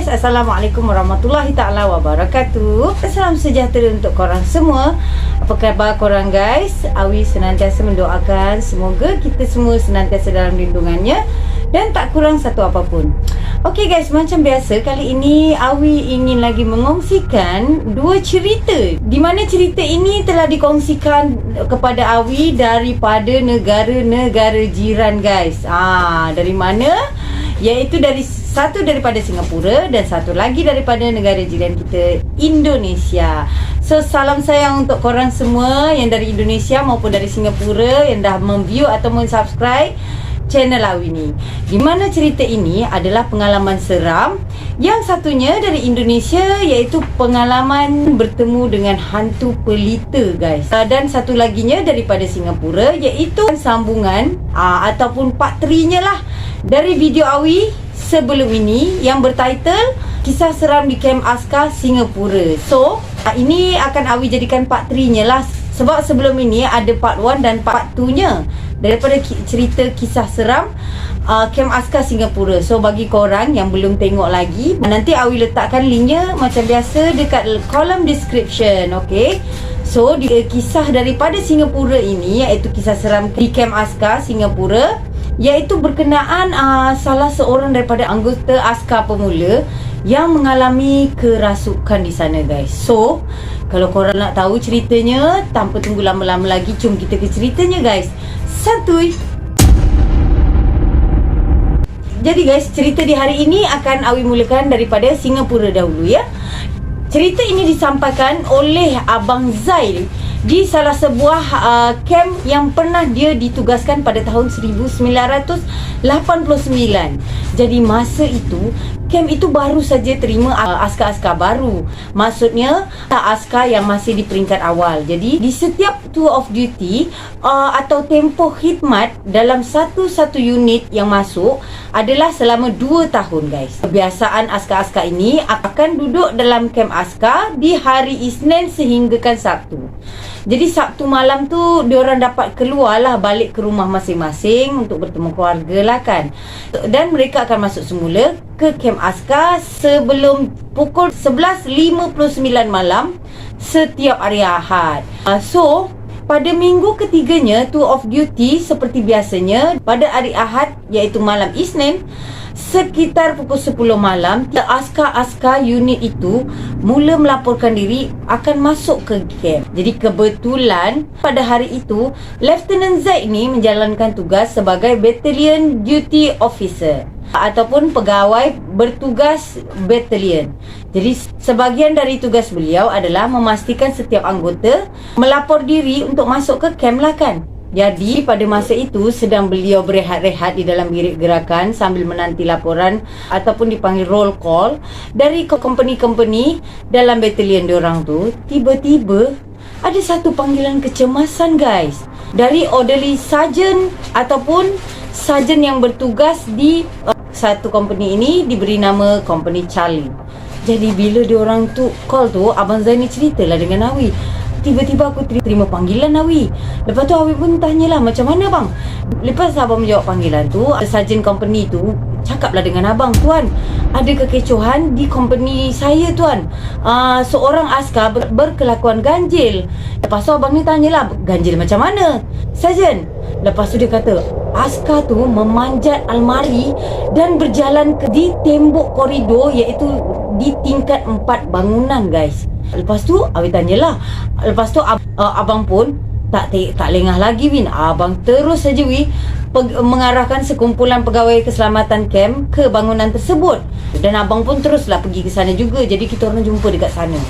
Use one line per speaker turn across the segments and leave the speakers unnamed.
guys, Assalamualaikum warahmatullahi ta'ala wabarakatuh. Salam sejahtera untuk korang semua. Apa khabar korang guys? Awi senantiasa mendoakan semoga kita semua senantiasa dalam lindungannya dan tak kurang satu apapun. Okey guys, macam biasa kali ini Awi ingin lagi mengongsikan dua cerita, di mana cerita ini telah dikongsikan kepada Awi daripada negara-negara jiran guys. Dari mana? Iaitu satu daripada Singapura dan satu lagi daripada negara jiran kita, Indonesia. So salam sayang untuk korang semua yang dari Indonesia maupun dari Singapura yang dah memview atau subscribe channel Awi ni. Di mana cerita ini adalah pengalaman seram. Yang satunya dari Indonesia iaitu pengalaman bertemu dengan hantu pelita guys. Dan satu laginya daripada Singapura iaitu sambungan ataupun part 3-nya lah dari video Awi sebelum ini yang bertitle Kisah Seram di Kem Askar Singapura. So ini akan Awi jadikan part 3-nya lah, sebab sebelum ini ada part 1 dan part 2-nya daripada cerita kisah seram Kem Askar Singapura. So bagi korang yang belum tengok lagi, nanti Awi letakkan linknya macam biasa dekat kolom description. Okay, so kisah daripada Singapura ini iaitu kisah seram di Kem Askar Singapura, iaitu berkenaan salah seorang daripada anggota askar pemula yang mengalami kerasukan di sana guys. So kalau korang nak tahu ceritanya, tanpa tunggu lama-lama lagi, jom kita ke ceritanya guys. Santuy. Jadi guys, cerita di hari ini akan Awi mulakan daripada Singapura dahulu ya. Cerita ini disampaikan oleh Abang Zail di salah sebuah camp yang pernah dia ditugaskan pada tahun 1989. Jadi masa itu camp itu baru saja terima askar-askar baru. Maksudnya askar yang masih di peringkat awal. Jadi di setiap tour of duty atau tempoh khidmat dalam satu unit yang masuk adalah selama 2 tahun guys. Kebiasaan askar-askar ini akan duduk dalam camp askar di hari Isnin sehinggakan Sabtu. Jadi Sabtu malam tu diorang dapat keluarlah balik ke rumah masing-masing untuk bertemu keluarga lah kan. Dan mereka akan masuk semula ke kem askar sebelum pukul 11.59 malam setiap hari Ahad. So pada minggu ketiganya tour of duty seperti biasanya pada hari Ahad iaitu malam Isnin sekitar pukul 10 malam, askar-askar unit itu mula melaporkan diri akan masuk ke camp. Jadi kebetulan pada hari itu Lieutenant Z ni menjalankan tugas sebagai Battalion Duty Officer ataupun pegawai bertugas batalion. Jadi sebahagian dari tugas beliau adalah memastikan setiap anggota melapor diri untuk masuk ke camp lah kan. Jadi pada masa itu sedang beliau berehat-rehat di dalam bilik gerakan sambil menanti laporan ataupun dipanggil roll call dari company-company dalam batalion diorang tu. Tiba-tiba ada satu panggilan kecemasan guys dari orderly sergeant ataupun sarjan yang bertugas di satu company ini, diberi nama Company Charlie. Jadi bila diorang tu call tu, Abang Zaini ceritalah dengan Awi, tiba-tiba aku terima panggilan Awi. Lepas tu Awi pun tanyalah, macam mana bang? Lepas abang menjawab panggilan tu, sarjan company tu cakaplah dengan abang, tuan, ada kekecohan di company saya tuan. Seorang askar berkelakuan ganjil. Lepas tu abang ni tanyalah, ganjil macam mana sarjan? Lepas tu dia kata, askar tu memanjat almari dan berjalan di tembok koridor iaitu di tingkat 4 bangunan guys. Lepas tu Awi tanyalah. Lepas tu abang pun tak lengah lagi Win. Abang terus saja mengarahkan sekumpulan pegawai keselamatan camp ke bangunan tersebut. Dan abang pun teruslah pergi ke sana juga. Jadi kita orang jumpa dekat sana.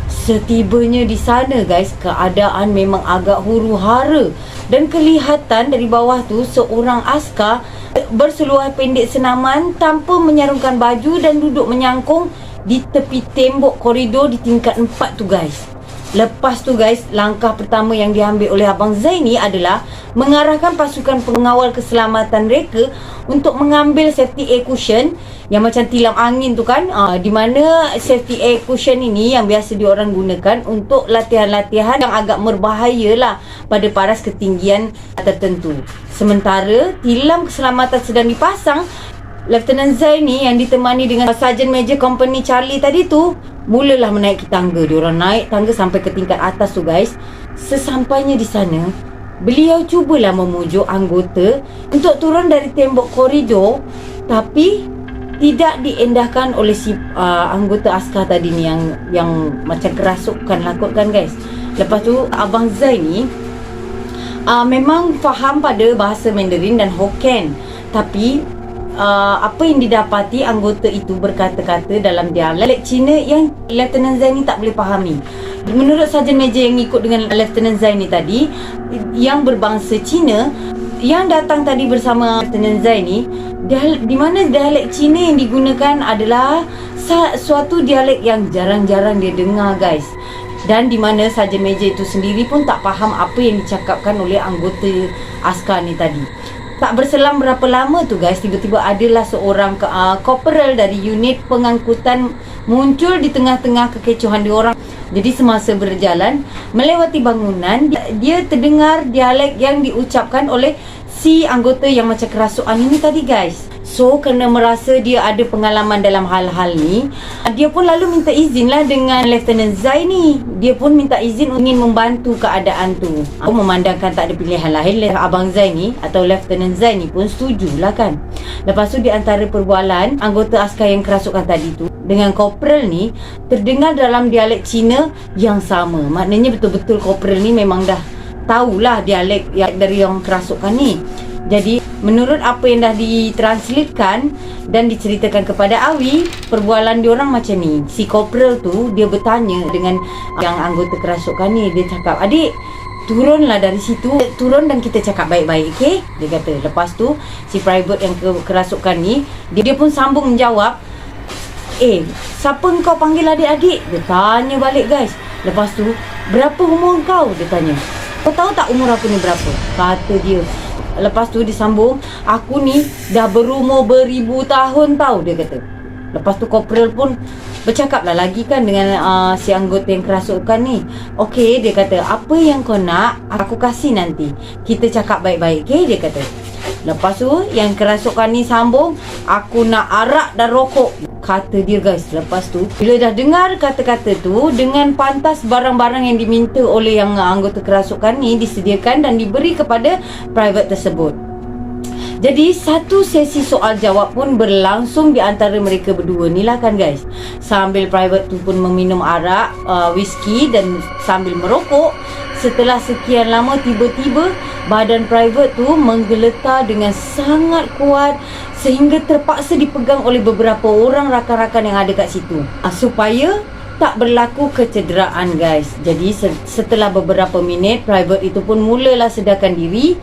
Setibanya di sana guys, keadaan memang agak huru-hara dan kelihatan dari bawah tu seorang askar berseluar pendek senaman tanpa menyarungkan baju dan duduk menyangkung di tepi tembok koridor di tingkat 4 tu guys. Lepas tu guys, langkah pertama yang diambil oleh Abang Zaini adalah mengarahkan pasukan pengawal keselamatan mereka untuk mengambil safety air cushion yang macam tilam angin tu kan, di mana safety air cushion ini yang biasa diorang gunakan untuk latihan-latihan yang agak berbahaya lah pada paras ketinggian tertentu. Sementara tilam keselamatan sedang dipasang, Lieutenant Zain ni yang ditemani dengan Sergeant Major Company Charlie tadi tu, mulalah menaiki tangga. Diorang naik tangga sampai ke tingkat atas tu guys. Sesampainya di sana, beliau cubalah memujuk anggota untuk turun dari tembok koridor, tapi tidak diendahkan oleh si anggota askar tadi ni yang macam kerasukan lakutkan guys. Lepas tu Abang Zain ni memang faham pada bahasa Mandarin dan Hokkien, tapi apa yang didapati anggota itu berkata-kata dalam dialek Cina yang Lieutenant Zain ni tak boleh fahami. Menurut Sarjan Major yang ikut dengan Lieutenant Zain ni tadi, yang berbangsa Cina, yang datang tadi bersama Lieutenant Zain ni, di mana dialek Cina yang digunakan adalah suatu dialek yang jarang-jarang dia dengar guys. Dan di mana Sarjan Major itu sendiri pun tak faham apa yang dicakapkan oleh anggota askar ni tadi. Tak berselang berapa lama tu guys, tiba-tiba adalah seorang corporal dari unit pengangkutan muncul di tengah-tengah kekecohan diorang. Jadi semasa berjalan melewati bangunan, dia terdengar dialek yang diucapkan oleh si anggota yang macam kerasukan ini tadi guys. So kerana merasa dia ada pengalaman dalam hal-hal ni, dia pun lalu minta izin lah dengan Lieutenant Zain ni. Dia pun minta izin ingin membantu keadaan tu. Aku memandangkan tak ada pilihan lain, Abang Zain ni atau Lieutenant Zain ni pun setujulah kan. Lepas tu di antara perbualan anggota askar yang kerasukan tadi tu dengan corporal ni terdengar dalam dialek Cina yang sama. Maknanya betul-betul corporal ni memang dah tahulah dialek yang dari yang kerasukan ni. Jadi menurut apa yang dah ditranslatekan dan diceritakan kepada Awi, perbualan diorang macam ni. Si corporal tu dia bertanya dengan yang anggota kerasukan ni. Dia cakap, "Adik, turunlah dari situ, turun dan kita cakap baik-baik, okey?" Dia kata. Lepas tu si private yang kerasukan ni, dia pun sambung menjawab, siapa kau panggil adik-adik?" Dia tanya balik guys. Lepas tu, "Berapa umur kau?" Dia tanya. "Kau tahu tak umur aku ni berapa?" Kata dia. Lepas tu disambung, "Aku ni dah berumur beribu tahun tau," dia kata. Lepas tu corporal pun bercakap lah lagi kan dengan si anggota yang kerasukan ni. "Okey," dia kata, "apa yang kau nak aku kasih nanti. Kita cakap baik-baik, okey?" dia kata. Lepas tu yang kerasukan ni sambung, "Aku nak arak dan rokok," kata dia guys. Lepas tu bila dah dengar kata-kata tu, dengan pantas barang-barang yang diminta oleh yang anggota kerasukan ni disediakan dan diberi kepada private tersebut. Jadi satu sesi soal jawab pun berlangsung di antara mereka berdua ni lah kan guys. Sambil private tu pun meminum arak, whisky dan sambil merokok. Setelah sekian lama, tiba-tiba badan private tu menggeletar dengan sangat kuat sehingga terpaksa dipegang oleh beberapa orang rakan-rakan yang ada kat situ supaya tak berlaku kecederaan guys. Jadi setelah beberapa minit, private itu pun mulalah sedarkan diri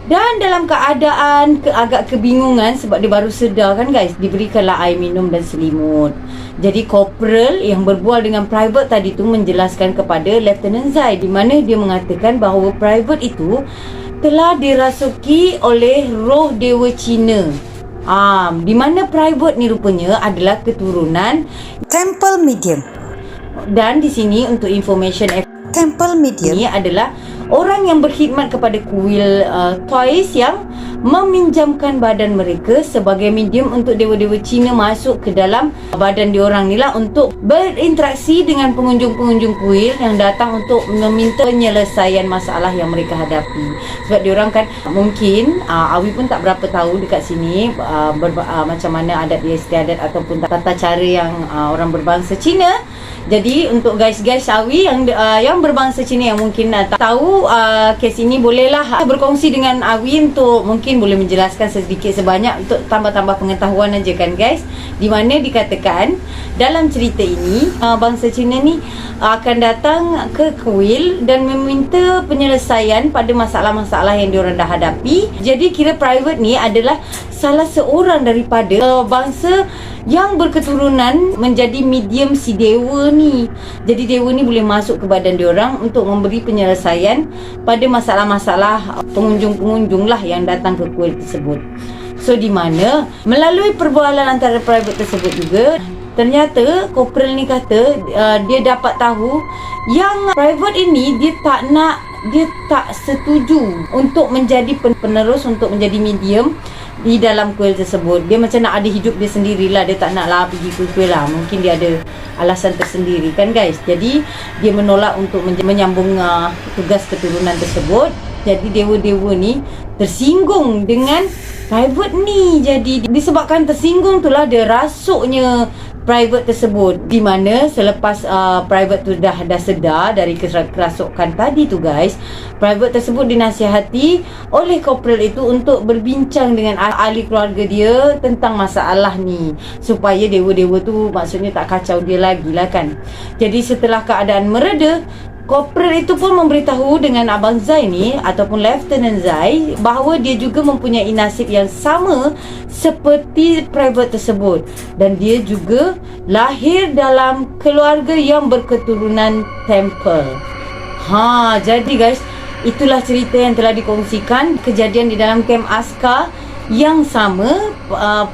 dan dalam keadaan agak kebingungan sebab dia baru sedar kan guys, diberikanlah air minum dan selimut. Jadi corporal yang berbual dengan private tadi tu menjelaskan kepada Lieutenant Zain, di mana dia mengatakan bahawa private itu telah dirasuki oleh roh dewa Cina. Di mana private ni rupanya adalah keturunan
Temple Medium.
Dan di sini untuk information,
Temple Medium
ini adalah orang yang berkhidmat kepada kuil toys yang meminjamkan badan mereka sebagai medium untuk dewa-dewa Cina masuk ke dalam badan diorang ni lah untuk berinteraksi dengan pengunjung-pengunjung kuil yang datang untuk meminta penyelesaian masalah yang mereka hadapi. Sebab diorang kan mungkin Awi pun tak berapa tahu dekat sini macam mana adat istiadat ataupun tata cara yang orang berbangsa Cina. Jadi untuk guys-guys Awi yang berbangsa Cina yang mungkin tak tahu kes ini, bolehlah berkongsi dengan Awi untuk mungkin boleh menjelaskan sedikit sebanyak untuk tambah-tambah pengetahuan aja kan guys. Di mana dikatakan dalam cerita ini bangsa Cina ni akan datang ke kuil dan meminta penyelesaian pada masalah-masalah yang diorang dah hadapi. Jadi kira private ni adalah salah seorang daripada bangsa yang berketurunan menjadi medium si dewa ni. Jadi dewa ni boleh masuk ke badan diorang untuk memberi penyelesaian pada masalah-masalah pengunjung-pengunjung lah yang datang ke kuil tersebut. So di mana melalui perbualan antara private tersebut juga, ternyata corporal ni kata dia dapat tahu yang private ini dia tak setuju untuk menjadi penerus, untuk menjadi medium di dalam kuil tersebut. Dia macam nak ada hidup dia sendirilah. Dia tak nak lah pergi kuil-kuil lah. Mungkin dia ada alasan tersendiri kan guys. Jadi dia menolak untuk menyambung tugas keturunan tersebut. Jadi dewa-dewa ni tersinggung dengan private ni. Jadi disebabkan tersinggung itulah dia rasuknya private tersebut, di mana selepas private tu dah sedar dari kerasukan tadi tu guys, private tersebut dinasihati oleh corporal itu untuk berbincang dengan ahli keluarga dia tentang masalah ni, supaya dewa-dewa tu maksudnya tak kacau dia lagi lah kan. Jadi setelah keadaan mereda, corporal itu pun memberitahu dengan Abang Zai ni ataupun Lieutenant Zai bahawa dia juga mempunyai nasib yang sama seperti private tersebut, dan dia juga lahir dalam keluarga yang berketurunan temple. Jadi guys, itulah cerita yang telah dikongsikan, kejadian di dalam kem askar yang sama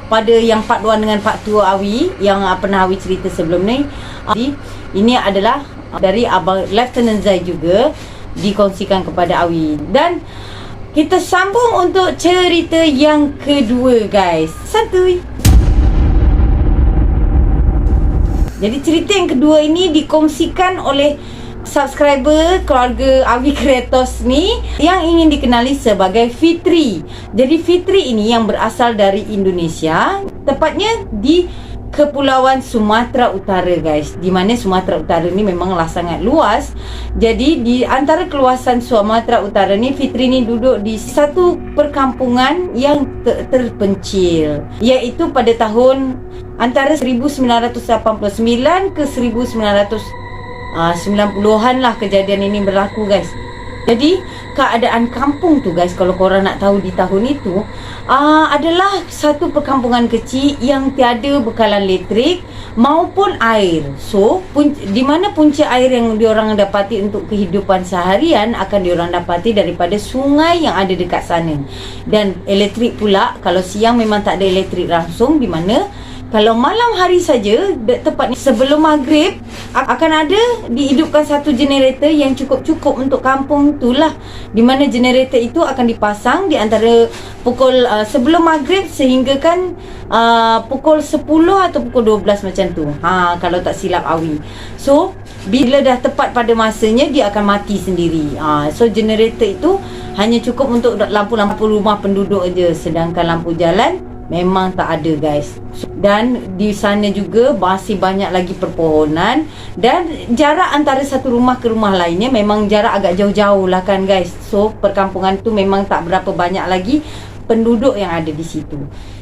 pada yang part 1 dengan part 2 Awi yang pernah Awi cerita sebelum ni. Ini adalah dari Abang Lieutenant Zai juga dikongsikan kepada Awi. Dan kita sambung untuk cerita yang kedua guys. Santuy. Jadi cerita yang kedua ini dikongsikan oleh subscriber keluarga Awi Kreatos ni yang ingin dikenali sebagai Fitri. Jadi Fitri ini yang berasal dari Indonesia, tepatnya di Kepulauan Sumatera Utara guys, di mana Sumatera Utara ni memanglah sangat luas. Jadi di antara keluasan Sumatera Utara ni, Fitri ni duduk di satu perkampungan yang terpencil, iaitu pada tahun antara 1989 ke 1990-an lah kejadian ini berlaku guys. Jadi keadaan kampung tu guys, kalau korang nak tahu di tahun itu, adalah satu perkampungan kecil yang tiada bekalan elektrik maupun air. So di mana punca air yang diorang dapati untuk kehidupan seharian akan diorang dapati daripada sungai yang ada dekat sana. Dan elektrik pula, kalau siang memang tak ada elektrik langsung, di mana kalau malam hari saja, tepatnya sebelum maghrib, akan ada dihidupkan satu generator yang cukup untuk kampung itulah, di mana generator itu akan dipasang di antara pukul sebelum maghrib sehingga kan pukul 10 atau pukul 12 macam tu, kalau tak silap Awi. So bila dah tepat pada masanya, dia akan mati sendiri. So generator itu hanya cukup untuk lampu-lampu rumah penduduk aja, sedangkan lampu jalan memang tak ada guys. Dan di sana juga masih banyak lagi perpohonan, dan jarak antara satu rumah ke rumah lainnya memang jarak agak jauh-jauh lah kan guys. So perkampungan tu memang tak berapa banyak lagi penduduk yang ada di situ.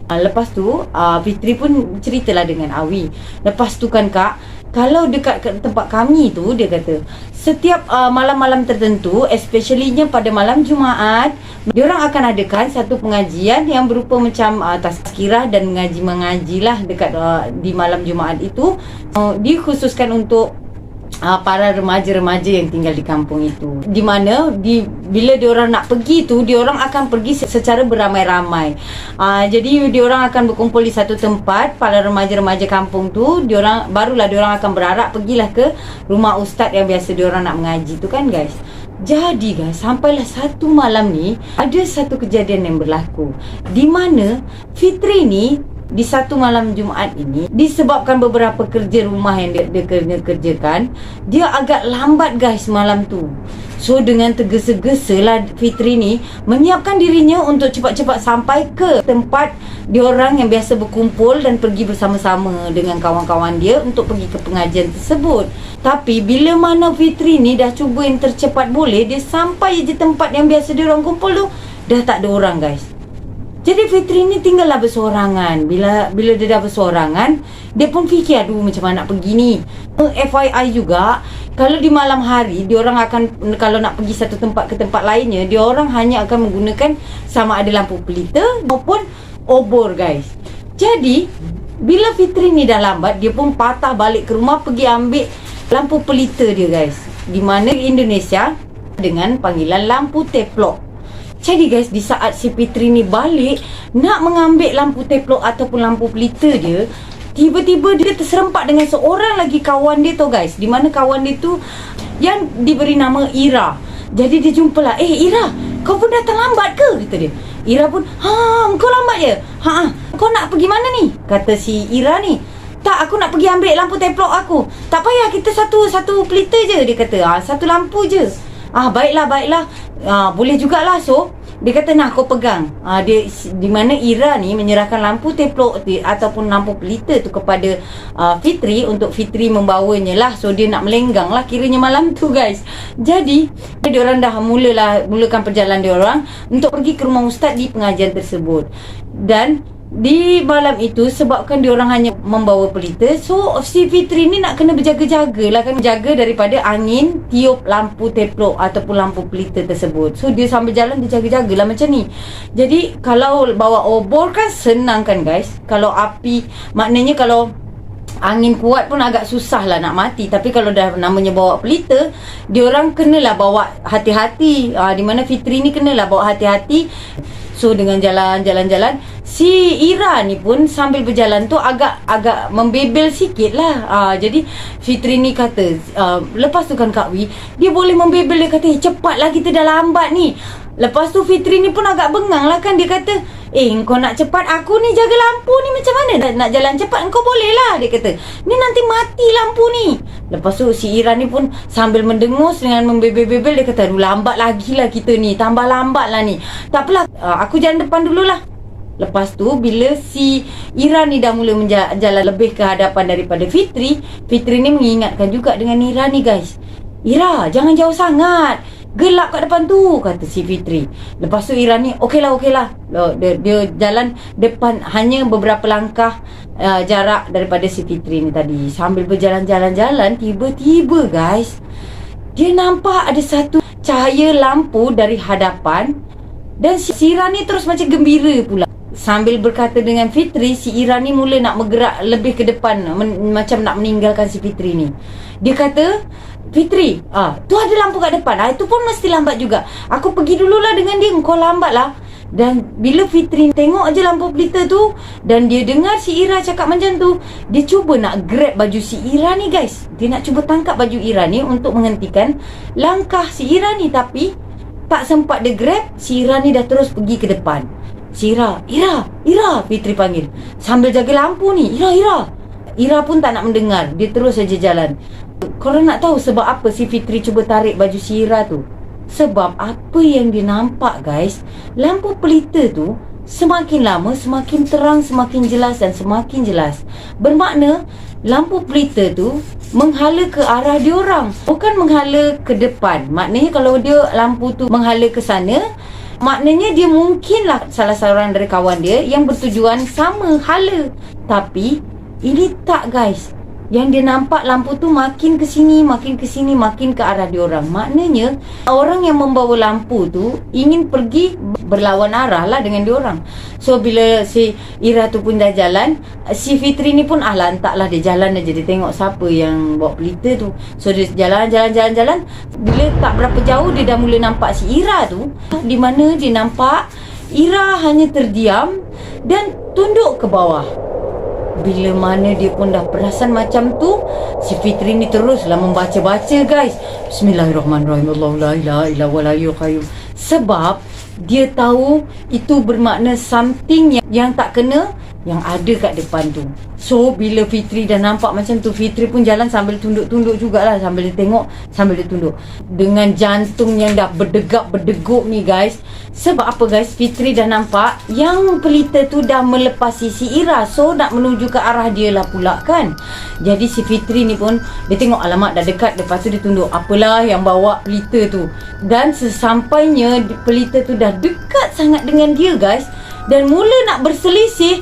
Lepas tu Fitri pun ceritalah dengan Awi. Lepas tu kan kak, kalau dekat tempat kami tu, dia kata setiap malam-malam tertentu, especially-nya pada malam Jumaat, diorang akan adakan satu pengajian yang berupa macam tazkirah dan mengaji-mengajilah dekat di malam Jumaat itu, dikhususkan untuk para remaja-remaja yang tinggal di kampung itu. Di mana bila diorang nak pergi tu, diorang akan pergi secara beramai-ramai. Jadi diorang akan berkumpul di satu tempat, para remaja-remaja kampung tu, barulah diorang akan berarak pergilah ke rumah ustaz yang biasa diorang nak mengaji tu kan guys. Jadi guys, sampailah satu malam ni ada satu kejadian yang berlaku, di mana Fitri ni di satu malam Jumaat ini, disebabkan beberapa kerja rumah yang dia kerjakan, dia agak lambat guys malam tu. So dengan tergesa-gesa lah Fitri ni menyiapkan dirinya untuk cepat-cepat sampai ke tempat diorang yang biasa berkumpul dan pergi bersama-sama dengan kawan-kawan dia untuk pergi ke pengajian tersebut. Tapi bila mana Fitri ni dah cuba yang tercepat boleh, dia sampai je tempat yang biasa diorang kumpul tu, dah tak ada orang guys. Jadi Fitri ni tinggallah bersorangan. Bila dia dah bersorangan, dia pun fikir, aduh macam mana nak pergi ni. FYI juga, kalau di malam hari, diorang akan, kalau nak pergi satu tempat ke tempat lainnya, diorang hanya akan menggunakan sama ada lampu pelita maupun obor guys. Jadi bila Fitri ni dah lambat, dia pun patah balik ke rumah pergi ambil lampu pelita dia guys, di mana di Indonesia dengan panggilan lampu teplok. Jadi guys, di saat si Fitri ni balik nak mengambil lampu teplok ataupun lampu pelita dia, tiba-tiba dia terserempak dengan seorang lagi kawan dia tu guys, di mana kawan dia tu yang diberi nama Ira. Jadi dia jumpalah, Ira, kau pun datang lambat ke? Kata dia. Ira pun, kau lambat je? Kau nak pergi mana ni? Kata si Ira ni. Tak, aku nak pergi ambil lampu teplok aku. Tak payah, kita satu pelita je. Dia kata, satu lampu je. Baiklah. Boleh jugalah. So dia kata, nah kau pegang. Dia di mana Ira ni menyerahkan lampu teplok ataupun lampu pelita tu kepada Fitri untuk Fitri membawanya lah. So dia nak melenggang lah kiranya malam tu guys. Jadi diorang dah mulakan perjalanan diorang untuk pergi ke rumah ustaz di pengajian tersebut. Dan di malam itu sebabkan diorang hanya membawa pelita, so si Fitri ni nak kena berjaga-jaga lah kan, jaga daripada angin tiup lampu teplok ataupun lampu pelita tersebut. So dia sambil jalan dia jaga-jaga lah macam ni. Jadi kalau bawa obor kan senang kan guys. Kalau api, maknanya kalau angin kuat pun agak susah lah nak mati. Tapi kalau dah namanya bawa pelita, diorang kenalah bawa hati-hati. Di mana Fitri ni kenalah bawa hati-hati. So dengan jalan-jalan, si Ira ni pun sambil berjalan tu agak membebel sikit lah. Jadi Fitri ni kata, lepas tu kan Kak Wi, dia boleh membebel, dia kata, cepatlah kita dah lambat ni. Lepas tu Fitri ni pun agak bengang lah kan. Dia kata, kau nak cepat, aku ni jaga lampu ni macam mana nak jalan cepat? Kau boleh lah, dia kata. Ni nanti mati lampu ni. Lepas tu si Ira ni pun sambil mendengus dengan membebel-bebel. Dia kata, lambat lagi lah kita ni, tambah lambat lah ni. Tak apalah, aku jalan depan dululah. Lepas tu bila si Ira ni dah mula jalan lebih ke hadapan daripada Fitri, Fitri ni mengingatkan juga dengan Ira ni guys. Ira, jangan jauh sangat, gelap kat depan tu, kata si Fitri. Lepas tu Ira ni, okeylah. Dia jalan depan hanya beberapa langkah jarak daripada si Fitri ni tadi. Sambil berjalan-jalan, tiba-tiba guys, dia nampak ada satu cahaya lampu dari hadapan. Dan si Ira ni terus macam gembira pula. Sambil berkata dengan Fitri, si Ira ni mula nak bergerak lebih ke depan, macam nak meninggalkan si Fitri ni. Dia kata, Fitri, tu ada lampu kat depan, itu pun mesti lambat juga. Aku pergi dululah dengan dia, kau lambat lah. Dan bila Fitri tengok aja lampu pelita tu, dan dia dengar si Ira cakap macam tu, dia cuba nak grab baju si Ira ni guys. Dia nak cuba tangkap baju Ira ni untuk menghentikan langkah si Ira ni. Tapi tak sempat dia grab, si Ira ni dah terus pergi ke depan. Si Ira, Fitri panggil sambil jaga lampu ni. Ira pun tak nak mendengar. Dia terus saja jalan. Korang nak tahu sebab apa si Fitri cuba tarik baju si Ira tu? Sebab apa yang dia nampak guys, lampu pelita tu semakin lama semakin terang, semakin jelas dan semakin jelas. Bermakna lampu pelita tu menghala ke arah diorang, bukan menghala ke depan. Maknanya kalau dia lampu tu menghala ke sana, maknanya dia mungkinlah salah seorang dari kawan dia yang bertujuan sama hala. Tapi ini tak guys. Yang dia nampak lampu tu makin ke sini, makin ke arah diorang. Maknanya orang yang membawa lampu tu ingin pergi berlawan arah lah dengan diorang. So bila si Ira tu pun dah jalan, si Fitri ni pun lantaklah dia jalan aja. Dia tengok siapa yang bawa pelita tu. So dia jalan. Bila tak berapa jauh dia dah mula nampak si Ira tu, di mana dia nampak Ira hanya terdiam dan tunduk ke bawah. Bila mana dia pun dah perasan macam tu, si Fitri ni teruslah membaca-baca guys. Bismillahirrahmanirrahim. Allahu la ilaha illa huwal hayyul qayyum. Sebab dia tahu itu bermakna something yang tak kena yang ada kat depan tu. So bila Fitri dah nampak macam tu, Fitri pun jalan sambil tunduk-tunduk jugalah. Sambil dia tengok, sambil dia tunduk, dengan jantung yang dah berdegap-berdegup ni guys. Sebab apa guys? Fitri dah nampak yang pelita tu dah melepasi si Ira. So nak menuju ke arah dia lah pula kan. Jadi si Fitri ni pun dia tengok, alamak dah dekat. Lepas tu dia tunduk, apalah yang bawa pelita tu. Dan sesampainya pelita tu dah dekat sangat dengan dia guys, dan mula nak berselisih,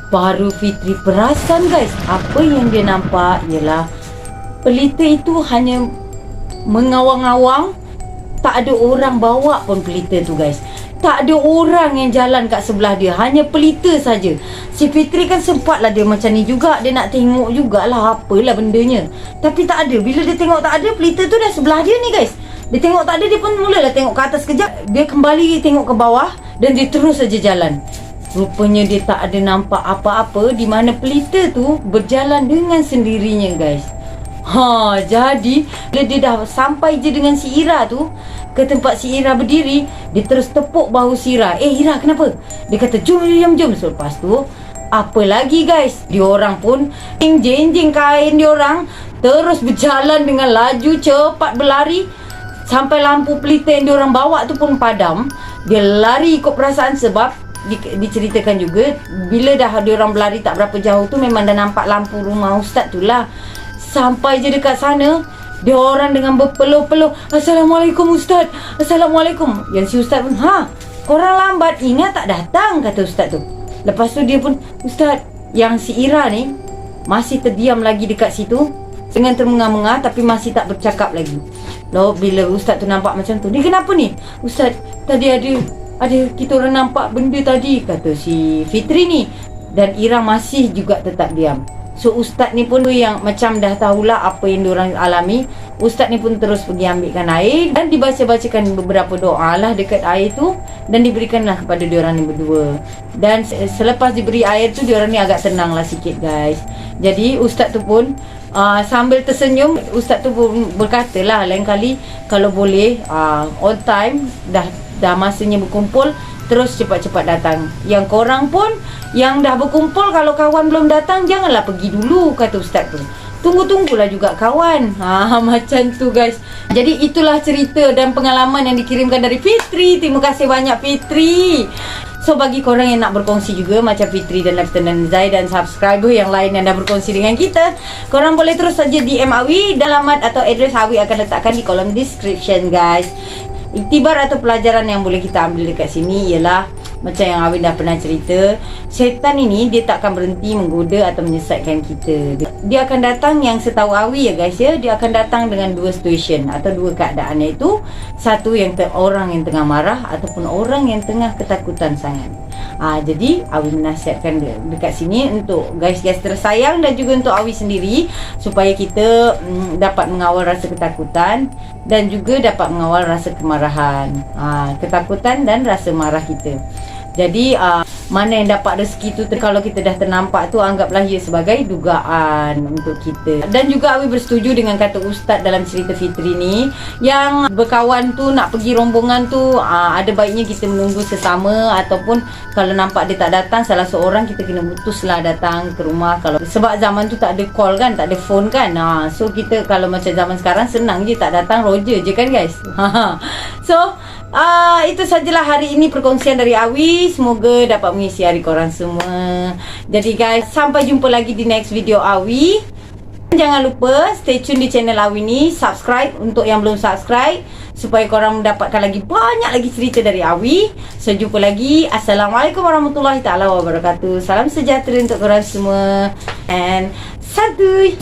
baru Fitri perasan guys, apa yang dia nampak ialah pelita itu hanya mengawang-awang. Tak ada orang bawa pun pelita tu guys. Tak ada orang yang jalan kat sebelah dia, hanya pelita saja. Si Fitri kan sempatlah dia macam ni juga, dia nak tengok jugalah apalah bendanya. Tapi tak ada. Bila dia tengok tak ada, pelita tu dah sebelah dia ni guys. Dia tengok tak ada, dia pun mulalah tengok ke atas kejap. Dia kembali tengok ke bawah dan dia terus saja jalan. Rupanya dia tak ada nampak apa-apa, di mana pelita tu berjalan dengan sendirinya guys. Jadi bila dia dah sampai je dengan si Ira tu, ke tempat si Ira berdiri, dia terus tepuk bahu si Ira. Ira, kenapa? Dia kata, jom. So, lepas tu, apa lagi guys, diorang pun jenjing kain diorang, terus berjalan dengan laju cepat berlari sampai lampu pelita yang diorang bawa tu pun padam. Dia lari ikut perasaan sebab diceritakan juga bila dah diorang berlari tak berapa jauh tu memang dah nampak lampu rumah ustaz tu lah. Sampai je dekat sana, dia orang dengan berpeluh-peluh, Assalamualaikum Ustaz, Assalamualaikum. Yang si Ustaz pun, korang lambat, Ina tak datang, kata Ustaz tu. Lepas tu dia pun, Ustaz, yang si Ira ni masih terdiam lagi dekat situ dengan termengah-mengah tapi masih tak bercakap lagi. Lalu bila Ustaz tu nampak macam tu, dia kenapa ni? Ustaz, tadi ada kita orang nampak benda tadi, kata si Fitri ni. Dan Ira masih juga tetap diam. So ustaz ni pun yang macam dah tahulah apa yang diorang alami. Ustaz ni pun terus pergi ambilkan air dan dibaca-bacakan beberapa doa lah dekat air tu, dan diberikanlah kepada diorang ni berdua. Dan selepas diberi air tu, diorang ni agak tenang lah sikit guys. Jadi ustaz tu pun sambil tersenyum, ustaz tu pun berkata lah, lain kali kalau boleh on time, dah masanya berkumpul, terus cepat-cepat datang. Yang korang pun yang dah berkumpul, kalau kawan belum datang, janganlah pergi dulu, kata ustaz tu. Tunggu-tunggulah juga kawan. Macam tu guys. Jadi itulah cerita dan pengalaman yang dikirimkan dari Fitri. Terima kasih banyak Fitri. So bagi korang yang nak berkongsi juga macam Fitri dan Lieutenant Zai dan subscriber yang lain yang dah berkongsi dengan kita, korang boleh terus saja DM Awi. Alamat atau address Awi akan letakkan di kolom description guys. Iktibar atau pelajaran yang boleh kita ambil dekat sini ialah macam yang Awin dah pernah cerita, syaitan ini dia tak akan berhenti menggoda atau menyesatkan kita. Dia akan datang, yang setahu Awi ya guys ya, dia akan datang dengan dua situation atau dua keadaan, iaitu satu yang orang yang tengah marah ataupun orang yang tengah ketakutan sangat. Jadi Awi menasihatkan dekat sini untuk guys-guys tersayang dan juga untuk Awi sendiri, supaya kita dapat mengawal rasa ketakutan dan juga dapat mengawal rasa kemarahan, ketakutan dan rasa marah kita. Jadi mana yang dapat rezeki tu, kalau kita dah ternampak tu, anggaplah ia sebagai dugaan untuk kita. Dan juga Awi bersetuju dengan kata ustaz dalam cerita Fitri ni, yang berkawan tu nak pergi rombongan tu, ada baiknya kita menunggu sesama, ataupun kalau nampak dia tak datang, salah seorang kita kena putuslah datang ke rumah. Kalau sebab zaman tu tak ada call kan, tak ada phone kan, so kita kalau macam zaman sekarang senang je, tak datang roger je kan guys. So itu sajalah hari ini perkongsian dari Awi. Semoga dapat mengisi hari korang semua. Jadi guys, sampai jumpa lagi di next video Awi. Jangan lupa stay tune di channel Awi ni, subscribe untuk yang belum subscribe, supaya korang mendapatkan lagi banyak lagi cerita dari Awi. So jumpa lagi. Assalamualaikum warahmatullahi taala wabarakatuh. Salam sejahtera untuk korang semua, and santuy.